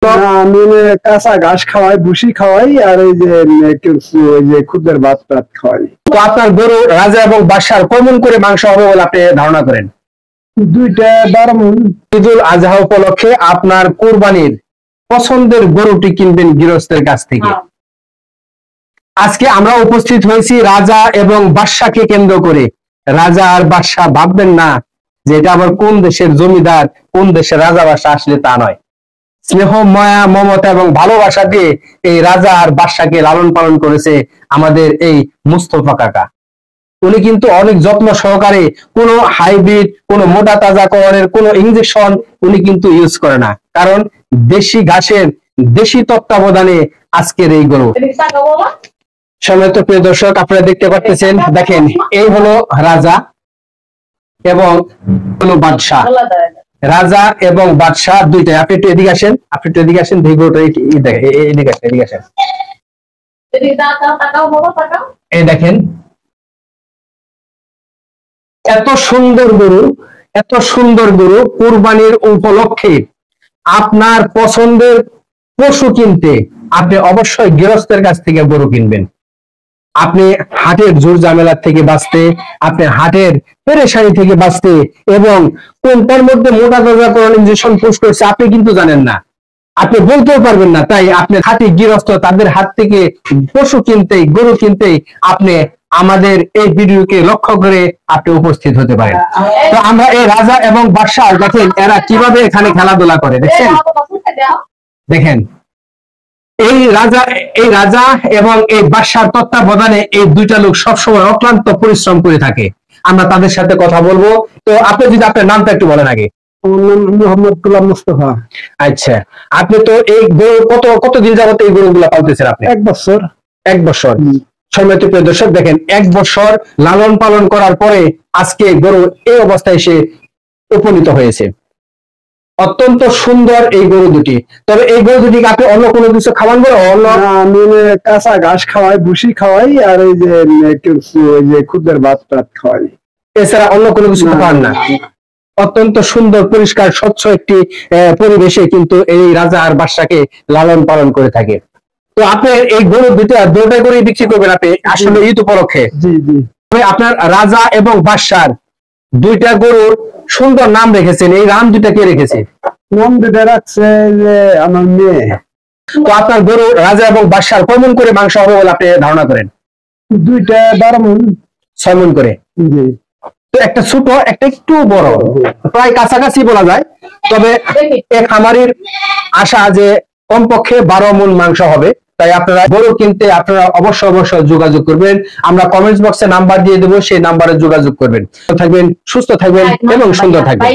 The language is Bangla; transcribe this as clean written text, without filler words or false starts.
আমি কাঁচা ঘাস খাওয়াই, ভুসি খাওয়াই, আর এই যে খুদের ভাত টাত খাওয়াই। তো আপনার গরু রাজা এবং বাদশার কেমন করে মাংস হবে বলে আপনি ধারণা করেন? 2-12 মণ। ঈদুল আজহা উপলক্ষে আপনার কুরবানির পছন্দের গরুটি কিনবেন গৃহস্থের কাছ থেকে। আজকে আমরা উপস্থিত হয়েছি রাজা এবং বাদশাকে কেন্দ্র করে। রাজা আর বাদশা ভাববেন না যে এটা আবার কোন দেশের জমিদার, কোন দেশের রাজা বাদশা, আসলে তা নয়। স্নেহ, মায়া, মমতা এবং ভালোবাসা দিয়ে এই রাজা আর বাদশাকে লালন পালন করেছে আমাদের এই মুস্তফা কাকা। উনি কিন্তু অনেক যত্ন সহকারে কোনো হাইব্রিড, কোনো মোটা তাজাকরণের কোনো ইনজেকশন উনি কিন্তু ইউজ করে না, কারণ দেশি ঘাসের দেশি তত্ত্বাবধানে আজকের এই গরু। সম্মানিত প্রিয় দর্শক, আপনারা দেখতে পাচ্ছেন, দেখেন এই হলো রাজা এবং হলো বাদশাহ। রাজা এবং বাদশাহ দুইটাই। আপনি একটু এদিকে আসেন, আপনি একটু এদিকে আসেন, গরুটা এদিকে আসেন, এদিকে আসেন। এই দেখেন এত সুন্দর গরু, এত সুন্দর গরু কুরবানির উপলক্ষে আপনার পছন্দের পশু কিনতে আপনি অবশ্যই গৃহস্থের কাছ থেকে গরু কিনবেন। আপনি হাটের জোর ঝামেলার থেকে বাঁচতে, আপনি হাটের পেরেশানি থেকে বাঁচতে, এবং কোনটার মধ্যে মোটা তাজাকরণ ইনজেকশন পুশ করছে আপনি কিন্তু জানেন না, আপনি বলতেও পারবেন না। তাই আপনি হাতি গৃহস্থ তাদের হাত থেকে পশু কিনতেই, গরু কিনতেই আপনি আমাদের এই ভিডিওকে লক্ষ্য করে আপনি উপস্থিত হতে পারেন। তো আমরা এই রাজা এবং বাদশাহ দেখেন এরা কিভাবে এখানে খেলাধুলা করে, দেখছেন? দেখেন এই রাজা এবং এই বাদশার তত্ত্বাবধানে এই দুইটা লোক সবসময় অক্লান্ত পরিশ্রম করে থাকে। আমরা তাদের সাথে কথা বলবো। তো আপনি যদি আপনার নামটা একটু বলেন আগে। মোহাম্মদ গোলাম মুস্তাফা। আচ্ছা, আপনি তো এই গরু কতদিন যাবত এই গরুগুলা পালতেছেন? আপনি 1 বছর। 1 বছর। সম্মানিত প্রিয় দর্শক, দেখেন 1 বছর লালন পালন করার পরে আজকে গরু এই অবস্থায় এসে উপনীত হয়েছে। অত্যন্ত সুন্দর এই গরু দুটি। তবে এই গরু দুটিকে আপনি অন্য কোনো কিছু খাওয়ান বলে? আমি কাঁচা ঘাস খাওয়াই, ভুসি খাওয়াই, আর এই যে খুদের ভাত টাত খাওয়াই। এছাড়া অন্য কোনো কিছু খাওয়ান না? অত্যন্ত সুন্দর পরিষ্কার স্বচ্ছ একটি পরিবেশে কিন্তু এই রাজা আর বাদশাকে লালন পালন করে থাকে। তো আপনি এই গরু দুটা করে বিক্রি করবেন আপনি আসলে ঈদ উপলক্ষে? জি জি। আপনার রাজা এবং বাদশার দুইটা গরুর সুন্দর নাম রেখেছেন, এই নাম দুটা কে রেখেছে? নাম দুটা রাখছে যে আমার মেয়ে। তো আপনার গরু রাজা এবং বাদশার কেমন করে মাংস হবে বলে আপনি ধারণা করেন? 2-12 মণ। 6 মণ করে। জি। তো একটা ছোট, একটা একটু বড়, প্রায় কাছাকাছি বলা যায়। তবে এক খামারির আশা যে কমপক্ষে 12 মণ মাংস হবে। তাই আপনারা গরু কিনতে আপনারা অবশ্যই যোগাযোগ করবেন। আমরা কমেন্টস বক্সে নাম্বার দিয়ে দেবো, সেই নাম্বারে যোগাযোগ করবেন। থাকবেন, সুস্থ থাকবেন এবং সুন্দর থাকবেন।